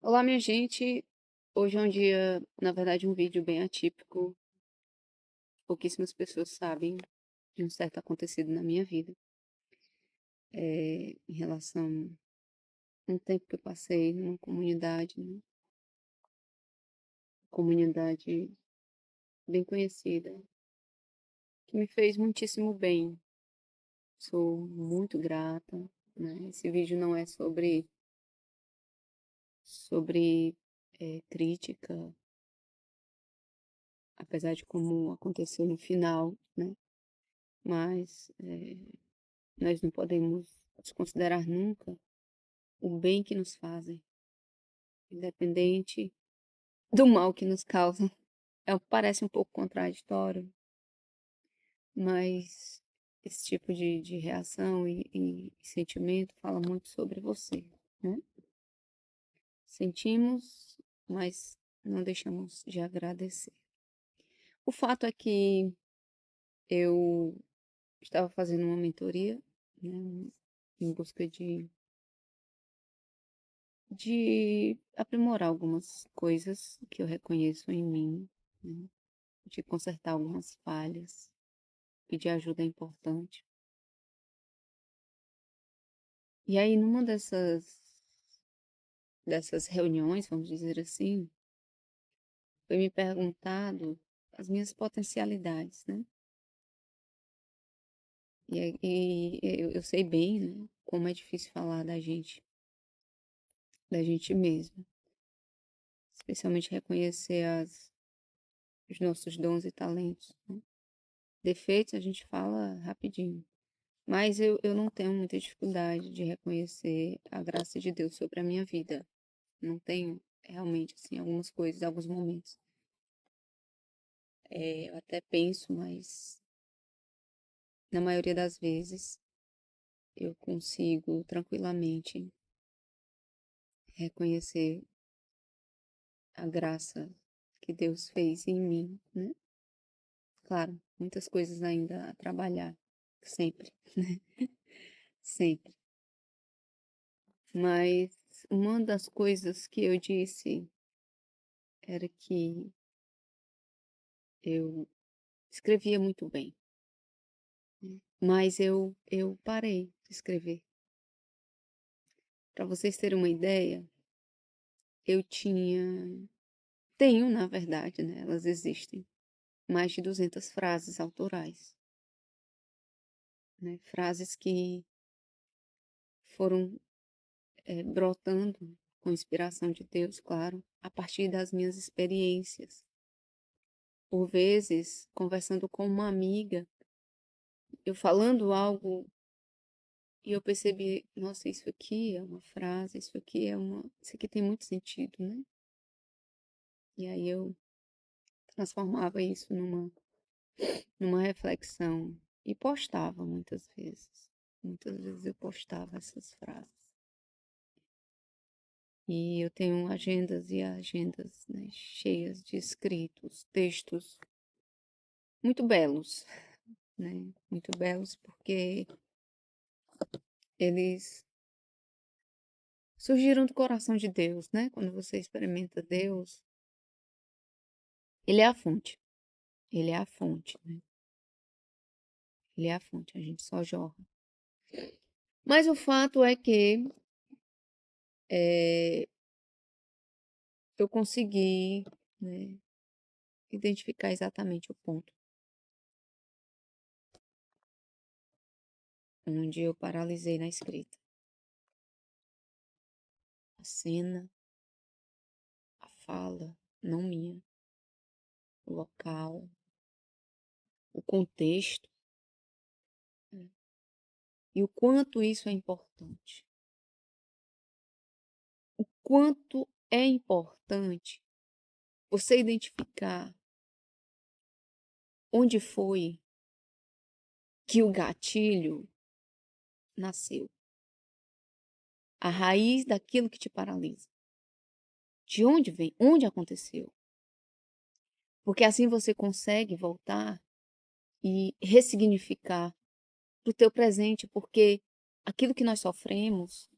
Olá, minha gente. Hoje é um dia, na verdade, um vídeo bem atípico. Pouquíssimas pessoas sabem de um certo acontecido na minha vida, em relação a um tempo que eu passei numa comunidade, né? Comunidade bem conhecida, que me fez muitíssimo bem. Sou muito grata, né? Esse vídeo não é sobre crítica, apesar de como aconteceu no final, né? Mas nós não podemos desconsiderar nunca o bem que nos fazem, independente do mal que nos causam. Parece um pouco contraditório, mas esse tipo de reação e sentimento fala muito sobre você, né? Sentimos, mas não deixamos de agradecer. O fato é que eu estava fazendo uma mentoria, né, em busca de aprimorar algumas coisas que eu reconheço em mim, né, de consertar algumas falhas. Pedir ajuda é importante. E aí, numa dessas reuniões, vamos dizer assim, foi me perguntado as minhas potencialidades, né? E eu sei bem, né, como é difícil falar da gente mesmo, especialmente reconhecer os nossos dons e talentos, né? Defeitos a gente fala rapidinho. Mas eu não tenho muita dificuldade de reconhecer a graça de Deus sobre a minha vida. Não tenho realmente, assim, algumas coisas, alguns momentos. Eu até penso, mas na maioria das vezes eu consigo tranquilamente reconhecer a graça que Deus fez em mim, né? Claro, muitas coisas ainda a trabalhar, sempre, né? Sempre. Mas uma das coisas que eu disse era que eu escrevia muito bem, né? Mas eu parei de escrever. Para vocês terem uma ideia, eu tenho, na verdade, né, elas existem, mais de 200 frases autorais, né, frases que foram, brotando com inspiração de Deus, claro, a partir das minhas experiências. Por vezes, conversando com uma amiga, eu falando algo e eu percebi: "Nossa, isso aqui é uma frase, isso aqui tem muito sentido, né". E aí eu transformava isso numa reflexão e postava muitas vezes. Muitas vezes eu postava essas frases. E eu tenho agendas e agendas, né, cheias de escritos, textos muito belos, né? Muito belos porque eles surgiram do coração de Deus, né? Quando você experimenta Deus, Ele é a fonte. Ele é a fonte, né? Ele é a fonte, a gente só jorra. Mas o fato é que eh, eu consegui, né, identificar exatamente o ponto onde eu paralisei na escrita. A cena, a fala, não minha, o local, o contexto, né, e o quanto isso é importante. O quanto é importante você identificar onde foi que o gatilho nasceu, a raiz daquilo que te paralisa. De onde vem? Onde aconteceu? Porque assim você consegue voltar e ressignificar para o teu presente, porque aquilo que nós sofremos,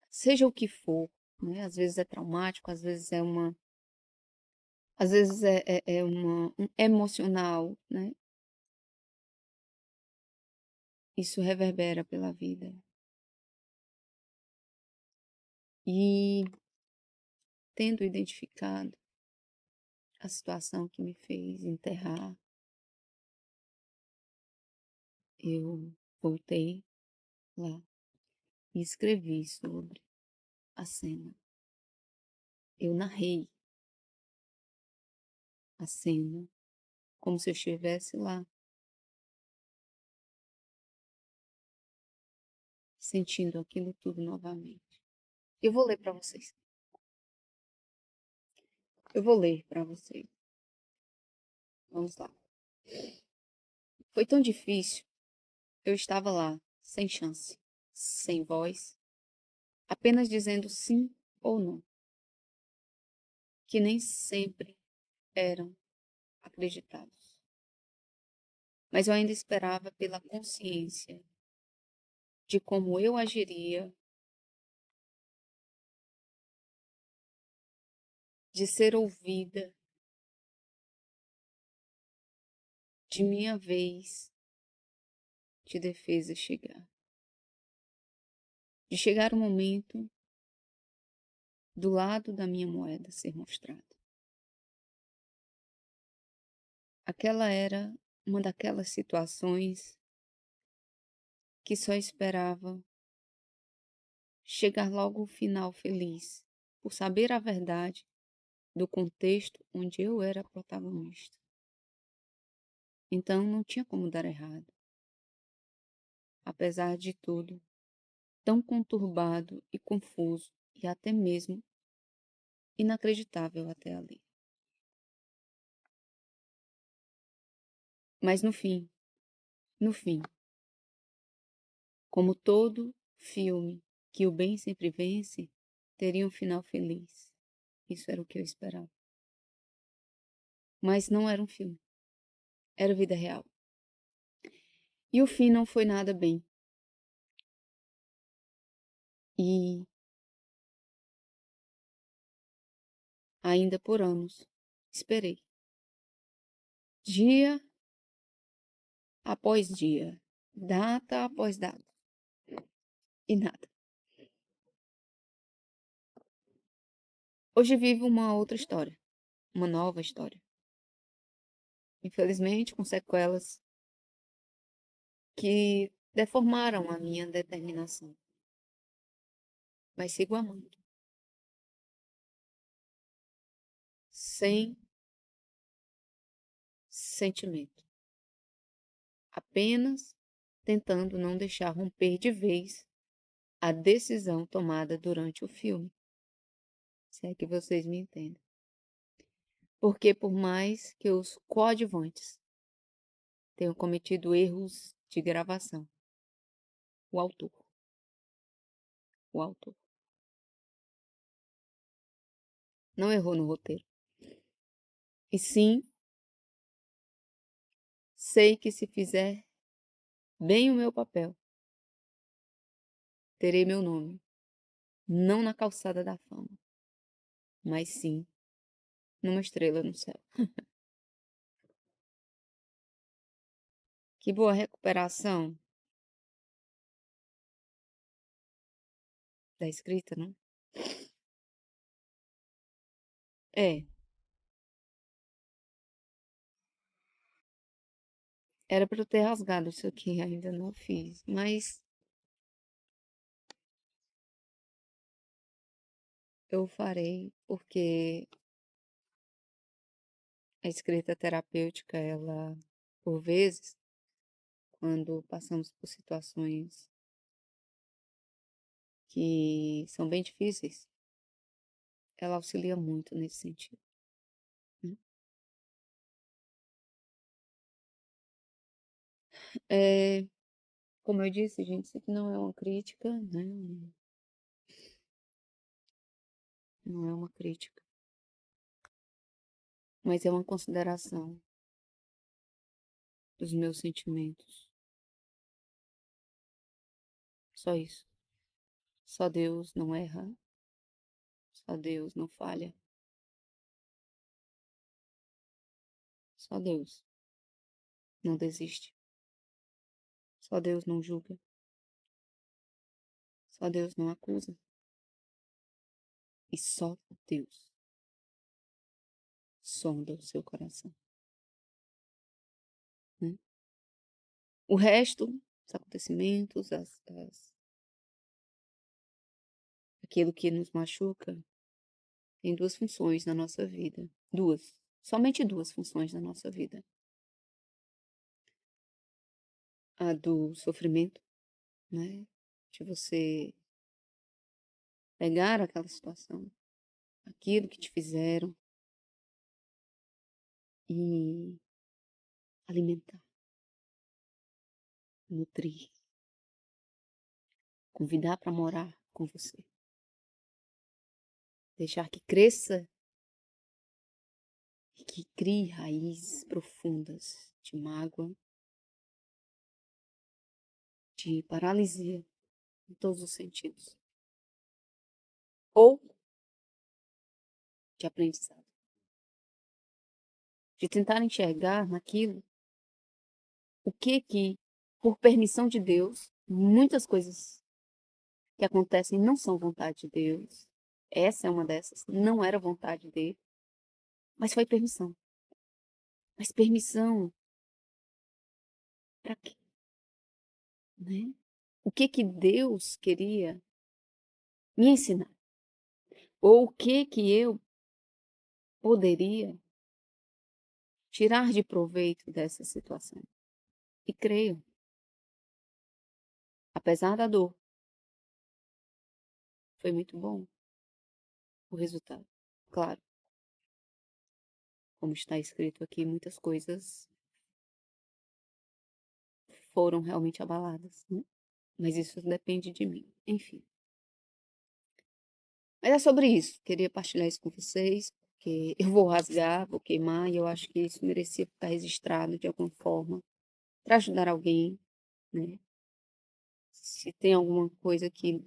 seja o que for, né, às vezes é traumático, às vezes é uma às vezes é um emocional, né, isso reverbera pela vida. E tendo identificado a situação que me fez enterrar, eu voltei lá e escrevi sobre a cena. Eu narrei a cena como se eu estivesse lá, sentindo aquilo tudo novamente. Eu vou ler para vocês. Eu vou ler para vocês. Vamos lá. Foi tão difícil. Eu estava lá, sem chance, sem voz, apenas dizendo sim ou não, que nem sempre eram acreditados. Mas eu ainda esperava pela consciência de como eu agiria, de ser ouvida, de minha vez de defesa chegar. De chegar o momento do lado da minha moeda ser mostrado. Aquela era uma daquelas situações que só esperava chegar logo o final feliz, por saber a verdade do contexto onde eu era protagonista. Então não tinha como dar errado. Apesar de tudo, tão conturbado e confuso e até mesmo inacreditável até ali. Mas no fim, como todo filme que o bem sempre vence, teria um final feliz. Isso era o que eu esperava. Mas não era um filme, era vida real. E o fim não foi nada bem. E ainda por anos esperei. Dia após dia, data após data, e nada. Hoje vivo uma outra história, uma nova história. Infelizmente, com sequelas que deformaram a minha determinação. Mas sigo amando, sem sentimento, apenas tentando não deixar romper de vez a decisão tomada durante o filme, se é que vocês me entendem. Porque por mais que os coadjuvantes tenham cometido erros de gravação, o autor, o autor, não errou no roteiro. E sim, sei que se fizer bem o meu papel, terei meu nome, não na calçada da fama, mas sim numa estrela no céu. Que boa recuperação da escrita, não? É, era para eu ter rasgado isso aqui, ainda não fiz, mas eu farei porque a escrita terapêutica, ela, por vezes, quando passamos por situações que são bem difíceis, ela auxilia muito nesse sentido, né. Como eu disse, gente, isso aqui não é uma crítica, né, não é uma crítica, mas é uma consideração dos meus sentimentos, só isso. Só Deus não erra, Só Deus não falha. Só Deus não desiste. Só Deus não julga. Só Deus não acusa. E só Deus sonda o seu coração, né? O resto, os acontecimentos, aquilo que nos machuca, tem duas funções na nossa vida. Duas. Somente duas funções na nossa vida. A do sofrimento, né? De você pegar aquela situação, aquilo que te fizeram e alimentar, nutrir, convidar para morar com você. Deixar que cresça e que crie raízes profundas de mágoa, de paralisia em todos os sentidos. Ou de aprendizado. De tentar enxergar naquilo o que, por permissão de Deus, muitas coisas que acontecem não são vontade de Deus. Essa é uma dessas. Não era vontade dele, mas foi permissão. Mas permissão para quê? Né? O que Deus queria me ensinar? Ou o que eu poderia tirar de proveito dessa situação? E creio, apesar da dor, foi muito bom o resultado. Claro, como está escrito aqui, muitas coisas foram realmente abaladas, né? Mas isso depende de mim. Enfim. Mas é sobre isso. Queria partilhar isso com vocês, porque eu vou rasgar, vou queimar, e eu acho que isso merecia estar registrado de alguma forma, para ajudar alguém, né? Se tem alguma coisa que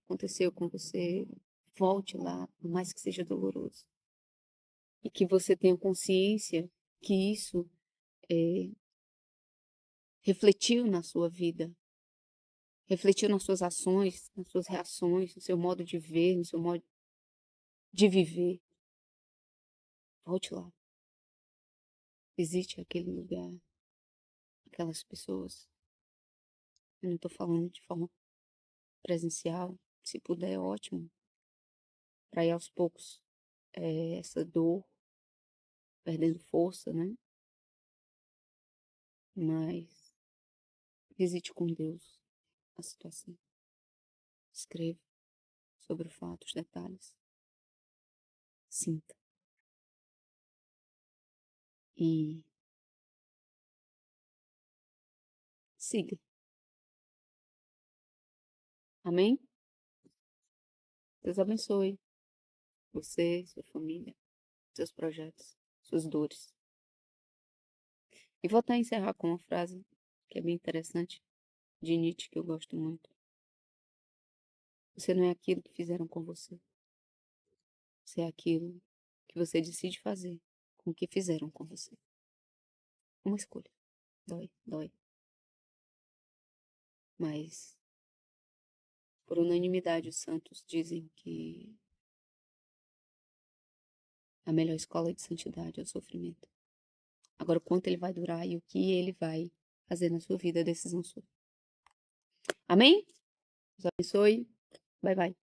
aconteceu com você, volte lá, por mais que seja doloroso. E que você tenha consciência que isso refletiu na sua vida, refletiu nas suas ações, nas suas reações, no seu modo de ver, no seu modo de viver. Volte lá. Visite aquele lugar, aquelas pessoas. Eu não estou falando de forma presencial. Se puder, ótimo. Para ir aos poucos, essa dor perdendo força, né? Mas visite com Deus a situação. Escreva sobre o fato, os detalhes. Sinta. E siga. Amém? Deus abençoe você, sua família, seus projetos, suas dores. E vou até encerrar com uma frase que é bem interessante, de Nietzsche, que eu gosto muito. Você não é aquilo que fizeram com você. Você é aquilo que você decide fazer com o que fizeram com você. Uma escolha. Dói, dói. Mas, por unanimidade, os santos dizem que a melhor escola de santidade é o sofrimento. Agora, o quanto ele vai durar e o que ele vai fazer na sua vida, é decisão sua. Amém? Deus abençoe. Bye, bye.